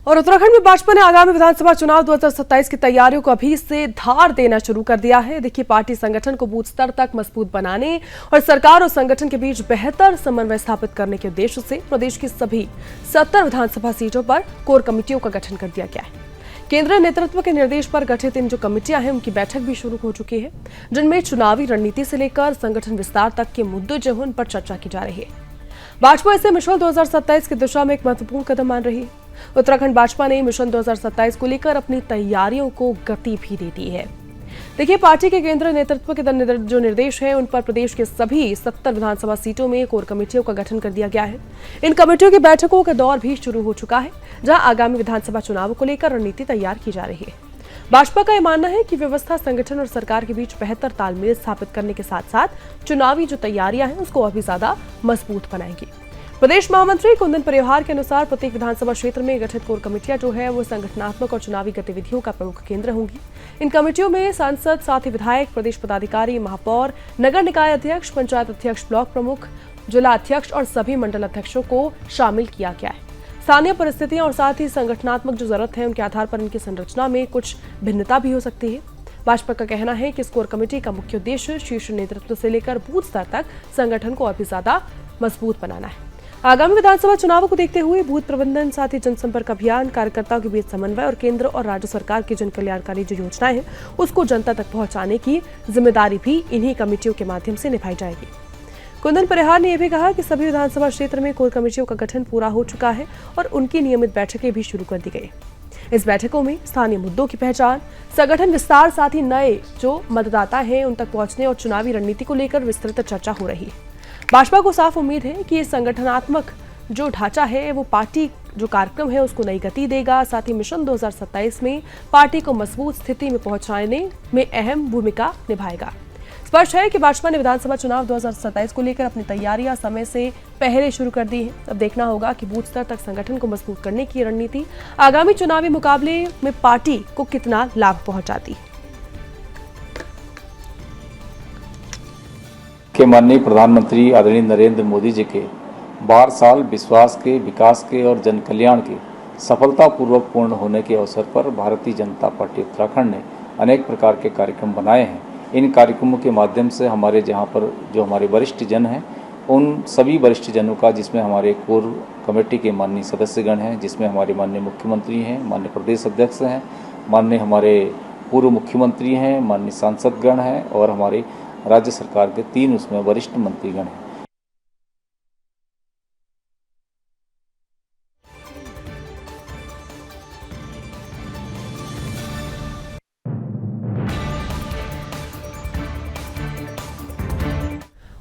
और उत्तराखंड में भाजपा ने आगामी विधानसभा चुनाव 2027 की तैयारियों को अभी से धार देना शुरू कर दिया है। देखिए, पार्टी संगठन को बूथ स्तर तक मजबूत बनाने और सरकार और संगठन के बीच बेहतर समन्वय स्थापित करने के उद्देश्य से प्रदेश की सभी 70 विधानसभा सीटों पर कोर कमेटियों का गठन कर दिया गया है। केंद्रीय नेतृत्व के निर्देश पर गठित इन जो कमेटियां हैं, उनकी बैठक भी शुरू हो चुकी है, जिनमें चुनावी रणनीति से लेकर संगठन विस्तार तक के मुद्दे जो हैं, उन पर चर्चा की जा रही है। भाजपा इसे मिशन 2027 की दिशा में एक महत्वपूर्ण कदम मान रही है। उत्तराखंड भाजपा ने मिशन 2027 को लेकर अपनी तैयारियों को गति भी दे दी है। देखिए, पार्टी के केंद्रीय नेतृत्व के जो निर्देश है, उन पर प्रदेश के सभी 70 विधानसभा सीटों में कोर कमेटियों का गठन कर दिया गया है। इन कमेटियों की बैठकों का दौर भी शुरू हो चुका है, जहां आगामी विधानसभा चुनाव को लेकर रणनीति तैयार की जा रही है। भाजपा का यह मानना है कि व्यवस्था संगठन और सरकार के बीच बेहतर तालमेल स्थापित करने के साथ साथ चुनावी जो तैयारियां हैं, उसको अभी ज्यादा मजबूत बनाएंगी। प्रदेश महामंत्री कुंदन परिहार के अनुसार प्रत्येक विधानसभा क्षेत्र में गठित कोर कमेटियां जो है, वो संगठनात्मक और चुनावी गतिविधियों का प्रमुख केंद्र होंगी। इन कमेटियों में सांसद, साथ ही विधायक, प्रदेश पदाधिकारी, महापौर, नगर निकाय अध्यक्ष, पंचायत अध्यक्ष, ब्लॉक प्रमुख, जिला अध्यक्ष और सभी मंडल अध्यक्षों को शामिल किया गया है। स्थानीय परिस्थितियां और साथ ही संगठनात्मक जो जरूरत है, उनके आधार पर इनकी संरचना में कुछ भिन्नता भी हो सकती है। भाजपा का कहना है कि इस कोर कमेटी का मुख्य उद्देश्य शीर्ष नेतृत्व से लेकर बूथ स्तर तक संगठन को अभी ज्यादा मजबूत बनाना है। आगामी विधानसभा चुनाव को देखते हुए बूथ प्रबंधन, साथ ही जनसंपर्क अभियान, कार्यकर्ताओं के बीच समन्वय और केंद्र और राज्य सरकार की जन कल्याणकारी जो योजनाएं हैं, उसको जनता तक पहुंचाने की जिम्मेदारी भी इन्हीं कमेटियों के माध्यम से निभाई जाएगी। कुंदन परिहार ने यह भी कहा कि सभी विधानसभा क्षेत्र में कोर कमेटियों का गठन पूरा हो चुका है और उनकी नियमित बैठकें भी शुरू कर दी गई। इस बैठकों में स्थानीय मुद्दों की पहचान, संगठन विस्तार, साथ ही नए जो मतदाता हैं उन तक पहुंचने और चुनावी रणनीति को लेकर विस्तृत चर्चा हो रही है। भाजपा को साफ उम्मीद है कि ये संगठनात्मक जो ढांचा है, वो पार्टी जो कार्यक्रम है उसको नई गति देगा, साथ ही मिशन 2027 में पार्टी को मजबूत स्थिति में पहुंचाने में अहम भूमिका निभाएगा। स्पष्ट है कि भाजपा ने विधानसभा चुनाव 2027 को लेकर अपनी तैयारियां समय से पहले शुरू कर दी है। अब देखना होगा कि बूथ स्तर तक संगठन को मजबूत करने की रणनीति आगामी चुनावी मुकाबले में पार्टी को कितना लाभ पहुंचाती है। के माननीय प्रधानमंत्री आदरणीय नरेंद्र मोदी जी के 12 साल विश्वास के, विकास के और जन कल्याण के सफलतापूर्वक पूर्ण होने के अवसर पर भारतीय जनता पार्टी उत्तराखंड ने अनेक प्रकार के कार्यक्रम बनाए हैं। इन कार्यक्रमों के माध्यम से हमारे जहां पर जो हमारे वरिष्ठ जन हैं, उन सभी वरिष्ठ जनों का, जिसमें हमारे कोर कमेटी के माननीय सदस्यगण हैं, जिसमें हमारे माननीय मुख्यमंत्री हैं, माननीय प्रदेश अध्यक्ष हैं, माननीय हमारे पूर्व मुख्यमंत्री हैं, माननीय सांसदगण हैं और हमारे राज्य सरकार के 3 उसमें वरिष्ठ मंत्रीगण हैं।